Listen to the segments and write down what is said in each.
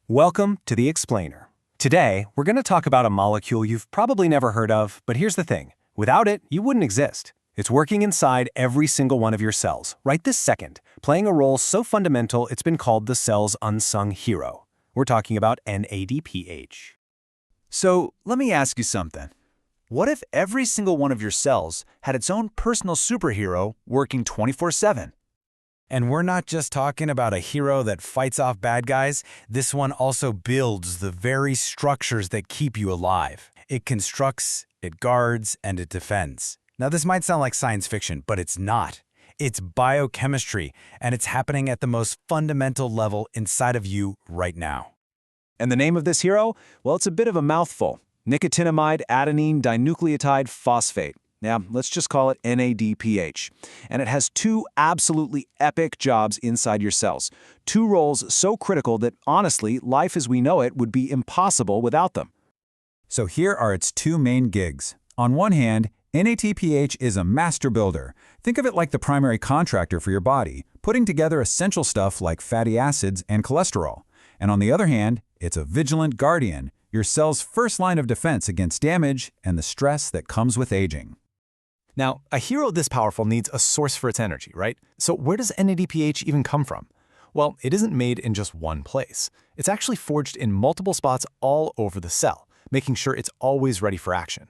Welcome to The Explainer. Today, we're going to talk about a molecule you've probably never heard of, but here's the thing. Without it, you wouldn't exist. It's working inside every single one of your cells, right this second, playing a role so fundamental it's been called the cell's unsung hero. We're talking about NADPH. So, let me ask you something. What if every single one of your cells had its own personal superhero working 24/7? And we're not just talking about a hero that fights off bad guys. This one also builds the very structures that keep you alive. It constructs, it guards, and it defends. Now, this might sound like science fiction, but it's not. It's biochemistry, and it's happening at the most fundamental level inside of you right now. And the name of this hero? Well, it's a bit of a mouthful. Nicotinamide, Adenine, Dinucleotide, Phosphate. Now, let's just call it NADPH. And it has two absolutely epic jobs inside your cells. Two roles so critical that, honestly, life as we know it would be impossible without them. So here are its two main gigs. On one hand, NADPH is a master builder. Think of it like the primary contractor for your body, putting together essential stuff like fatty acids and cholesterol. And on the other hand, it's a vigilant guardian, your cell's first line of defense against damage and the stress that comes with aging. Now, a hero this powerful needs a source for its energy, right? So where does NADPH even come from? Well, it isn't made in just one place. It's actually forged in multiple spots all over the cell, making sure it's always ready for action.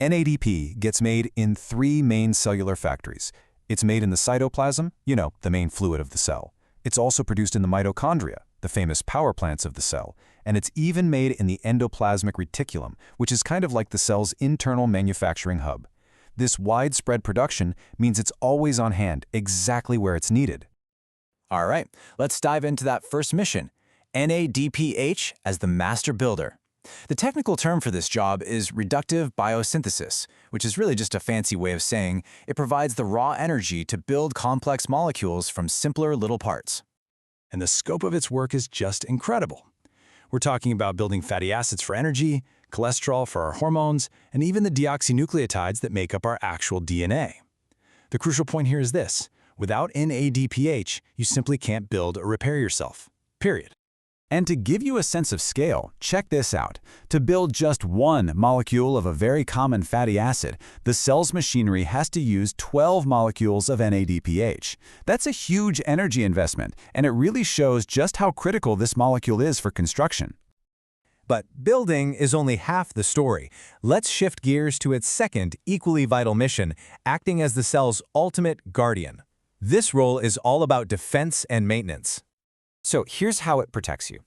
NADP gets made in three main cellular factories. It's made in the cytoplasm, the main fluid of the cell. It's also produced in the mitochondria, the famous power plants of the cell. And it's even made in the endoplasmic reticulum, which is kind of like the cell's internal manufacturing hub. This widespread production means it's always on hand, exactly where it's needed. All right, let's dive into that first mission, NADPH as the master builder. The technical term for this job is Reductive Biosynthesis, which is really just a fancy way of saying it provides the raw energy to build complex molecules from simpler little parts. And the scope of its work is just incredible. We're talking about building fatty acids for energy, cholesterol for our hormones, and even the deoxynucleotides that make up our actual DNA. The crucial point here is this: without NADPH, you simply can't build or repair yourself. Period. And to give you a sense of scale, check this out. To build just one molecule of a very common fatty acid, the cell's machinery has to use 12 molecules of NADPH. That's a huge energy investment, and it really shows just how critical this molecule is for construction. But building is only half the story. Let's shift gears to its second, equally vital mission, acting as the cell's ultimate guardian. This role is all about defense and maintenance. So here's how it protects you.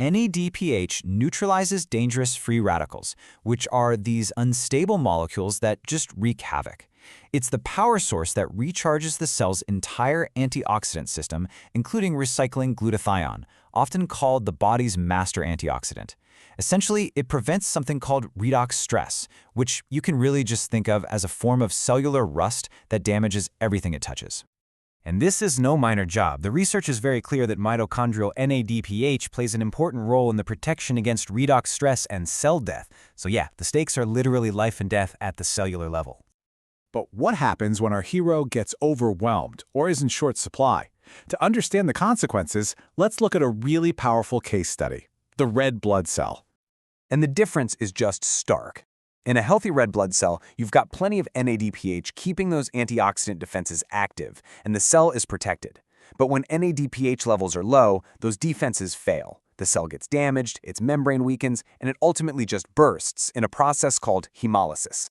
NADPH neutralizes dangerous free radicals, which are these unstable molecules that just wreak havoc. It's the power source that recharges the cell's entire antioxidant system, including recycling glutathione, often called the body's master antioxidant. Essentially, it prevents something called redox stress, which you can really just think of as a form of cellular rust that damages everything it touches. And this is no minor job. The research is very clear that mitochondrial NADPH plays an important role in the protection against redox stress and cell death. So yeah, the stakes are literally life and death at the cellular level. But what happens when our hero gets overwhelmed or is in short supply? To understand the consequences, let's look at a really powerful case study, the red blood cell. And the difference is just stark. In a healthy red blood cell, you've got plenty of NADPH keeping those antioxidant defenses active, and the cell is protected. But when NADPH levels are low, those defenses fail. The cell gets damaged, its membrane weakens, and it ultimately just bursts in a process called hemolysis.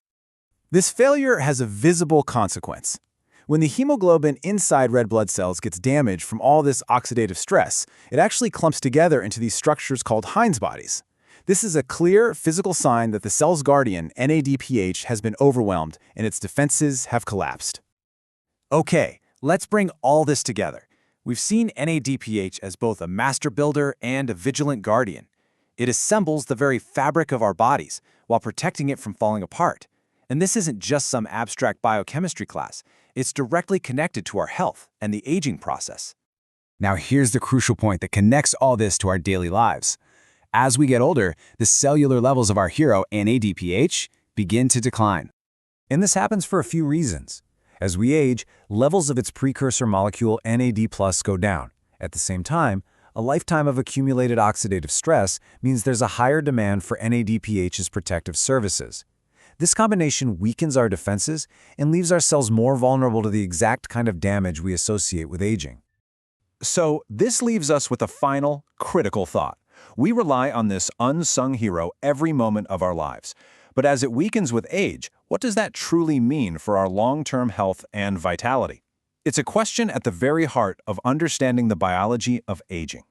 This failure has a visible consequence. When the hemoglobin inside red blood cells gets damaged from all this oxidative stress, it actually clumps together into these structures called Heinz bodies. This is a clear physical sign that the cell's guardian, NADPH, has been overwhelmed and its defenses have collapsed. Okay, let's bring all this together. We've seen NADPH as both a master builder and a vigilant guardian. It assembles the very fabric of our bodies while protecting it from falling apart. And this isn't just some abstract biochemistry class. It's directly connected to our health and the aging process. Now here's the crucial point that connects all this to our daily lives. As we get older, the cellular levels of our hero, NADPH, begin to decline. And this happens for a few reasons. As we age, levels of its precursor molecule NAD+ go down. At the same time, A lifetime of accumulated oxidative stress means there's a higher demand for NADPH's protective services. This combination weakens our defenses and leaves our cells more vulnerable to the exact kind of damage we associate with aging. So this leaves us with a final, critical thought. We rely on this unsung hero every moment of our lives. But as it weakens with age, what does that truly mean for our long-term health and vitality? It's a question at the very heart of understanding the biology of aging.